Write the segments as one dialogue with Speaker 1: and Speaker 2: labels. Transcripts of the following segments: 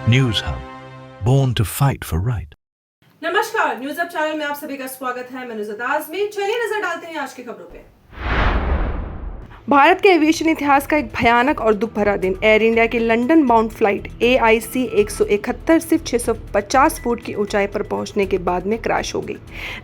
Speaker 1: News hub, born to fight for right.
Speaker 2: नमस्कार, news अब channel में आप सभी का स्वागत है। मैं नुज़रत आज़मी। चलिए नजर डालते हैं आज की खबरों पे। भारत के एविएशन इतिहास का एक भयानक और दुख भरा दिन। एयर इंडिया की लंदन बाउंड फ्लाइट AIC 171 सिर्फ 650 फुट की ऊंचाई पर पहुंचने के बाद में क्रैश हो गई,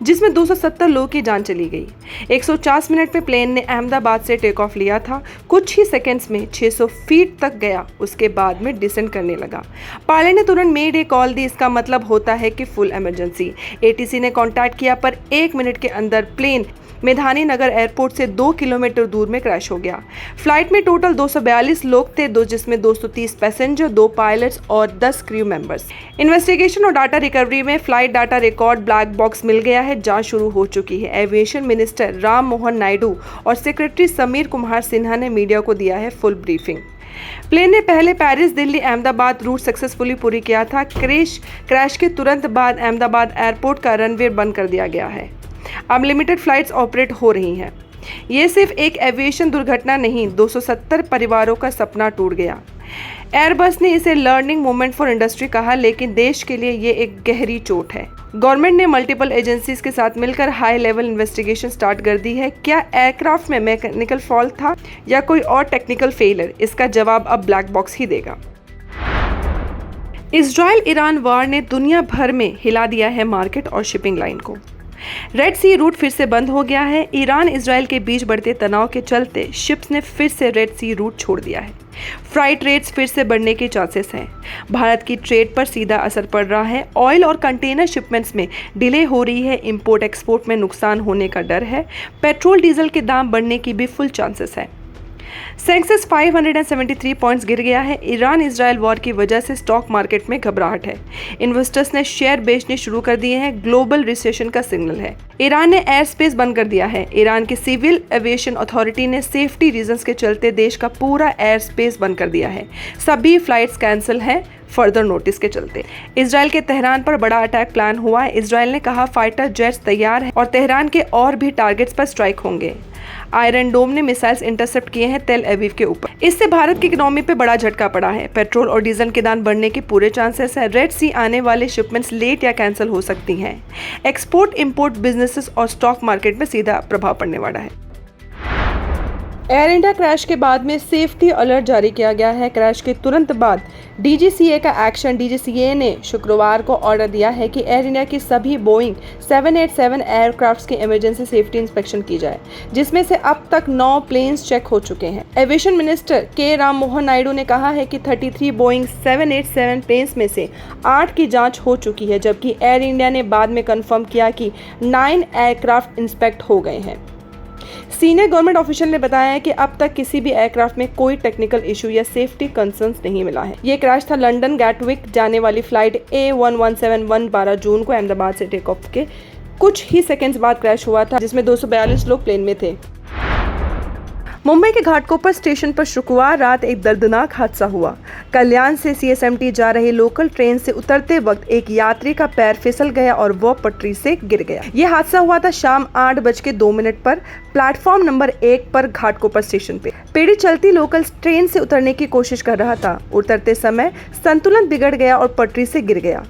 Speaker 2: जिसमें 270 लोगों की जान चली गई। 150 मिनट में प्लेन ने अहमदाबाद से टेक ऑफ लिया था। कुछ ही सेकेंड्स में 600 फीट तक गया, उसके बाद में डिसेंड करने लगा। पायलट ने तुरंत मेड ए कॉल दी। इसका मतलब होता है कि फुल इमरजेंसी। ATC ने कॉन्टैक्ट किया, पर 1 मिनट के अंदर प्लेन मेधानी नगर एयरपोर्ट से 2 किलोमीटर दूर में क्रैश हो गया। फ्लाइट में टोटल 242 लोग थे, जिसमें 230 पैसेंजर, 2 पायलट्स और 10 क्रू मेंबर्स। इन्वेस्टिगेशन और डाटा रिकवरी में flight data record black box मिल गया है। जांच शुरू हो चुकी है। एविएशन मिनिस्टर राम मोहन नायडू और सेक्रेटरी समीर कुमार सिन्हा ने मीडिया को दिया है फुल ब्रीफिंग। प्लेन ने पहले Paris, Delhi, Ahmedabad route successfully पूरी किया था। क्रैश के तुरंत बाद अहमदाबाद एयरपोर्ट का रनवे बंद कर दिया गया है। अब लिमिटेड फ्लाइट्स ऑपरेट हो रही हैं। ये सिर्फ एक एविएशन दुर्घटना नहीं, 270 परिवारों का सपना टूट गया। एयरबस ने इसे लर्निंग मोमेंट फॉर इंडस्ट्री कहा, लेकिन देश के लिए ये एक गहरी चोट है। गवर्नमेंट ने मल्टीपल एजेंसीज के साथ मिलकर हाई लेवल इन्वेस्टिगेशन स्टार्ट कर दी है। क्या एयरक्राफ्ट में मैकेनिकल फॉल्ट था या कोई और टेक्निकल फेलियर? इसका जवाब अब ब्लैक बॉक्स ही देगा। इजराइल ईरान वार ने दुनिया भर में हिला दिया है मार्केट और शिपिंग लाइन को। रेड सी रूट फिर से बंद हो गया है। ईरान इजराइल के बीच बढ़ते तनाव के चलते शिप्स ने फिर से रेड सी रूट छोड़ दिया है। फ्राइट रेट्स फिर से बढ़ने के चांसेस हैं। भारत की ट्रेड पर सीधा असर पड़ रहा है। ऑयल और कंटेनर शिपमेंट्स में डिले हो रही है। इंपोर्ट एक्सपोर्ट में नुकसान होने का डर है। पेट्रोल डीजल के दाम बढ़ने की भी फुल चांसेस है। सेंसेक्स 573 पॉइंट्स गिर गया है। ईरान इजराइल वॉर की वजह से स्टॉक मार्केट में घबराहट है। इन्वेस्टर्स ने शेयर बेचने शुरू कर दिए हैं। ग्लोबल रिसेशन का सिग्नल है। ईरान ने एयर स्पेस बंद कर दिया है। ईरान की सिविल एविएशन अथॉरिटी ने सेफ्टी रीजंस के चलते देश का पूरा एयर स्पेस बंद कर दिया है। सभी फ्लाइट्स कैंसिल हैं फर्दर नोटिस के चलते। इजराइल के तेहरान पर बड़ा अटैक प्लान हुआ है। इजराइल ने कहा फाइटर जेट्स तैयार हैं और तेहरान के और भी टारगेट्स पर स्ट्राइक होंगे। आयरन डोम ने मिसाइल्स इंटरसेप्ट किए हैं तेल अवीव के ऊपर। इससे भारत की इकोनॉमी पे बड़ा झटका पड़ा है। पेट्रोल और डीजल के दाम बढ़ने के पूरे चांसेस है। रेड सी आने वाले शिपमेंट्स लेट या कैंसिल हो सकती हैं। एक्सपोर्ट इंपोर्ट बिजनेसेस और स्टॉक मार्केट में सीधा प्रभाव पड़ने वाला है। एयर इंडिया क्रैश के बाद में सेफ्टी अलर्ट जारी किया गया है। क्रैश के तुरंत बाद DGCA का एक्शन। DGCA ने शुक्रवार को ऑर्डर दिया है कि एयर इंडिया की सभी बोइंग 787 एयरक्राफ्ट्स की इमरजेंसी सेफ्टी इंस्पेक्शन की जाए, जिसमें से अब तक 9 प्लेन्स चेक हो चुके हैं। एविएशन मिनिस्टर के राम मोहन नायडू ने कहा है कि 33 बोइंग 787 प्लेन्स में से 8 की जांच हो चुकी है, जबकि एयर इंडिया ने बाद में कंफर्म किया कि 9 एयरक्राफ्ट इंस्पेक्ट हो गए हैं। सीनियर गवर्नमेंट ऑफिशियल ने बताया है कि अब तक किसी भी एयरक्राफ्ट में कोई टेक्निकल इशू या सेफ्टी कंसर्न्स नहीं मिला है। ये क्रैश था लंदन गैटविक जाने वाली फ्लाइट A1171 12 जून को अहमदाबाद से टेक ऑफ के कुछ ही सेकंड्स बाद क्रैश हुआ था, जिसमें 242 लोग प्लेन में थे। मुंबई के घाटकोपर स्टेशन पर शुक्रवार रात एक दर्दनाक हादसा हुआ। कल्याण से CSMT जा रही लोकल ट्रेन से उतरते वक्त एक यात्री का पैर फिसल गया और वह पटरी से गिर गया। यह हादसा हुआ था शाम 8:02 पर प्लेटफॉर्म नंबर 1 पर घाटकोपर स्टेशन पे। पीड़ित चलती लोकल ट्रेन से उतरने की कोशिश कर रहा था। उतरते समय संतुलन बिगड़ गया और पटरी से गिर गया।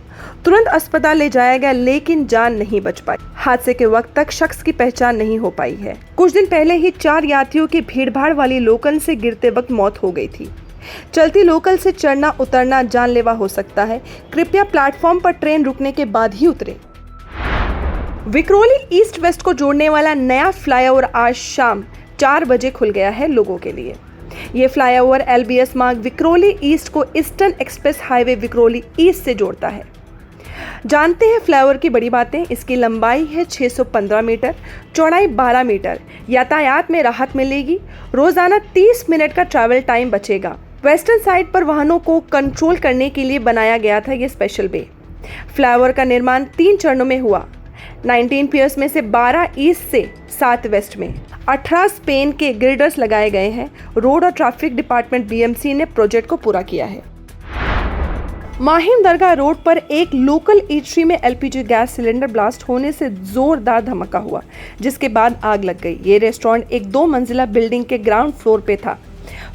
Speaker 2: तुरंत अस्पताल ले जाया गया, लेकिन जान नहीं बच पाई। हादसे के वक्त तक शख्स की पहचान नहीं हो पाई है। कुछ दिन पहले ही 4 यात्रियों की भीड़भाड़ वाली लोकल से गिरते वक्त मौत हो गई थी। चलती लोकल से चढ़ना उतरना जानलेवा हो सकता है। कृपया प्लेटफॉर्म पर ट्रेन रुकने के बाद ही उतरें। विक्रोली ईस्ट वेस्ट को जोड़ने वाला नया फ्लाईओवर आज शाम 4 बजे खुल गया है लोगों के लिए। ये फ्लाईओवर LBS मार्ग विक्रोली ईस्ट को eastern express highway Vikhroli east से जोड़ता है। जानते हैं फ्लाईओवर की बड़ी बातें। इसकी लंबाई है 615 मीटर, चौड़ाई 12 मीटर। यातायात में राहत मिलेगी। रोजाना 30 मिनट का ट्रैवल टाइम बचेगा। वेस्टर्न साइड पर वाहनों को कंट्रोल करने के लिए बनाया गया था ये स्पेशल वे। फ्लाईओवर का निर्माण 3 चरणों में हुआ। 19 पियर्स में से 12 ईस्ट से 7 वेस्ट में। 18 स्पेन के ग्रिडर्स लगाए गए हैं। रोड और ट्रैफिक डिपार्टमेंट BMC ने प्रोजेक्ट को पूरा किया है। माहिम दरगाह रोड पर एक लोकल ईटरी में LPG गैस सिलेंडर ब्लास्ट होने से जोरदार धमाका हुआ, जिसके बाद आग लग गई। ये रेस्टोरेंट एक 2 मंजिला बिल्डिंग के ग्राउंड फ्लोर पे था।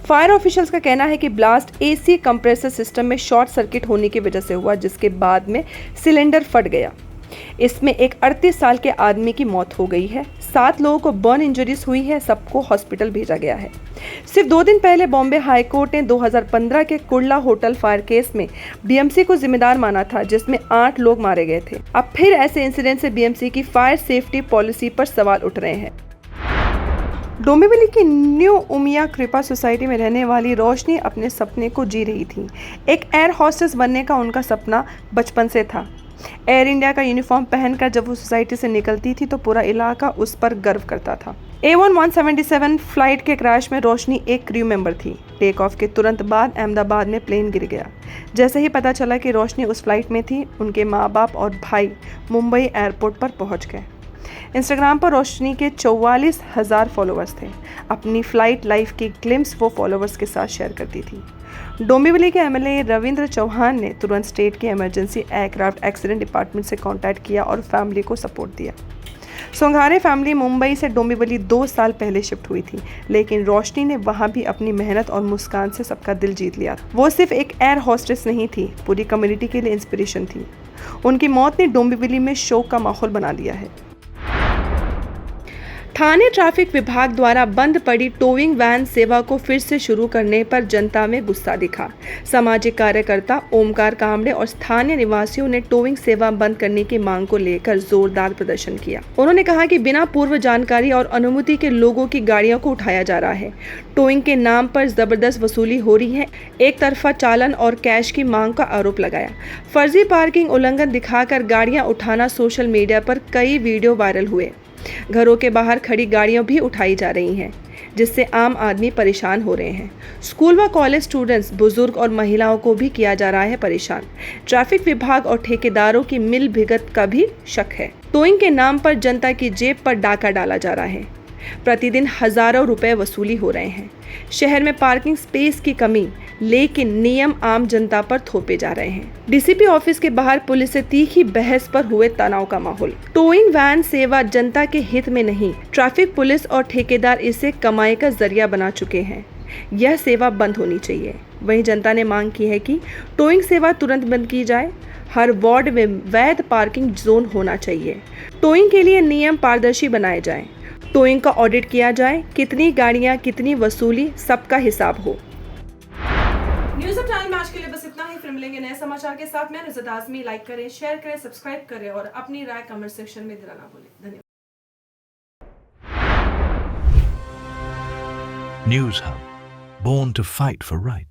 Speaker 2: फायर ऑफिशियल्स का कहना है कि ब्लास्ट एसी कंप्रेसर सिस्टम में शॉर्ट सर्किट होने की वजह से हुआ, जिसके बाद में सिलेंडर फट गया। इसमें एक 38 साल के आदमी की मौत हो गई है। 7 लोगों को बर्न इंजरीज हुई है। सबको हॉस्पिटल भेजा गया है। सिर्फ 2 दिन पहले बॉम्बे हाई कोर्ट ने 2015 के कुर्ला होटल फायर केस में बीएमसी को जिम्मेदार माना था, जिसमें 8 लोग मारे गए थे। अब फिर ऐसे इंसिडेंट से बीएमसी की फायर सेफ्टी पॉलिसी पर सवाल उठ रहे हैं। डोंबिवली की न्यू उमिया कृपा सोसाइटी में रहने वाली रोशनी अपने सपने को जी रही थी। एक एयर होस्टेस बनने का उनका सपना बचपन से था। एयर इंडिया का यूनिफॉर्म पहनकर जब वो सोसाइटी से निकलती थी तो पूरा इलाका उस पर गर्व करता था। A1 177 फ्लाइट के क्रैश में रोशनी एक क्रू मेंबर थी। टेक ऑफ के तुरंत बाद अहमदाबाद में प्लेन गिर गया। जैसे ही पता चला कि रोशनी उस फ्लाइट में थी, उनके माँ बाप और भाई मुंबई एयरपोर्ट पर पहुँच गए। इंस्टाग्राम पर रोशनी के 44,000 फॉलोअर्स थे। अपनी फ्लाइट लाइफ की ग्लिम्स वो फॉलोअर्स के साथ शेयर करती थी। डोंबिवली के एमएलए रविंद्र चौहान ने तुरंत स्टेट के इमरजेंसी एयरक्राफ्ट एक्सीडेंट डिपार्टमेंट से कांटेक्ट किया और फैमिली को सपोर्ट दिया। सोंघारे फैमिली मुंबई से डोंबिवली 2 साल पहले शिफ्ट हुई थी, लेकिन रोशनी ने वहां भी अपनी मेहनत और मुस्कान से सबका दिल जीत लिया। वो सिर्फ एक एयर होस्टेस नहीं थी, पूरी कम्युनिटी के लिए इंस्पिरेशन थी। उनकी मौत ने डोंबिवली में शोक का माहौल बना दिया है। थाने ट्रैफिक विभाग द्वारा बंद पड़ी टोइंग वैन सेवा को फिर से शुरू करने पर जनता में गुस्सा दिखा। सामाजिक कार्यकर्ता ओमकार कामड़े और स्थानीय निवासियों ने टोइंग सेवा बंद करने की मांग को लेकर जोरदार प्रदर्शन किया। उन्होंने कहा कि बिना पूर्व जानकारी और अनुमति के लोगों की गाड़ियों को उठाया जा रहा है। टोइंग के नाम पर जबरदस्त वसूली हो रही है। एक तरफा चालान और कैश की मांग का आरोप लगाया। फर्जी पार्किंग उल्लंघन दिखाकर गाड़ियां उठाना सोशल मीडिया पर कई वीडियो वायरल हुए। घरों के बाहर खड़ी गाड़ियां भी उठाई जा रही हैं, जिससे आम आदमी परेशान हो रहे हैं। स्कूल व कॉलेज स्टूडेंट्स, बुजुर्ग और महिलाओं को भी किया जा रहा है परेशान। ट्रैफिक विभाग और ठेकेदारों की मिल भिगत का भी शक है। टोइंग के नाम पर जनता की जेब पर डाका डाला जा रहा है। प्रतिदिन हजारों रुपए वसूली हो रहे हैं। शहर में पार्किंग स्पेस की कमी, लेकिन नियम आम जनता पर थोपे जा रहे हैं। डीसीपी ऑफिस के बाहर पुलिस से तीखी बहस पर हुए तनाव का माहौल। टोइंग वैन सेवा जनता के हित में नहीं, ट्रैफिक पुलिस और ठेकेदार इसे कमाई का जरिया बना चुके हैं। यह सेवा बंद होनी चाहिए। वहीं जनता ने मांग की है कि टोइंग सेवा तुरंत बंद की जाए। हर वार्ड में वैध पार्किंग जोन होना चाहिए। टोइंग के लिए नियम पारदर्शी बनाए जाएं। टोइंग का ऑडिट किया जाए। कितनी गाड़ियां, कितनी वसूली, सबका हिसाब हो। न्यूज़ ऑफ टाइम आज के लिए बस इतना ही। फिर मिलेंगे नए समाचार के साथ। मैं नुज़रत आज़मी। लाइक करें, शेयर करें, सब्सक्राइब करें और अपनी राय कमेंट सेक्शन में देना ना भूलें। धन्यवाद।
Speaker 1: News Hub, born to fight for right.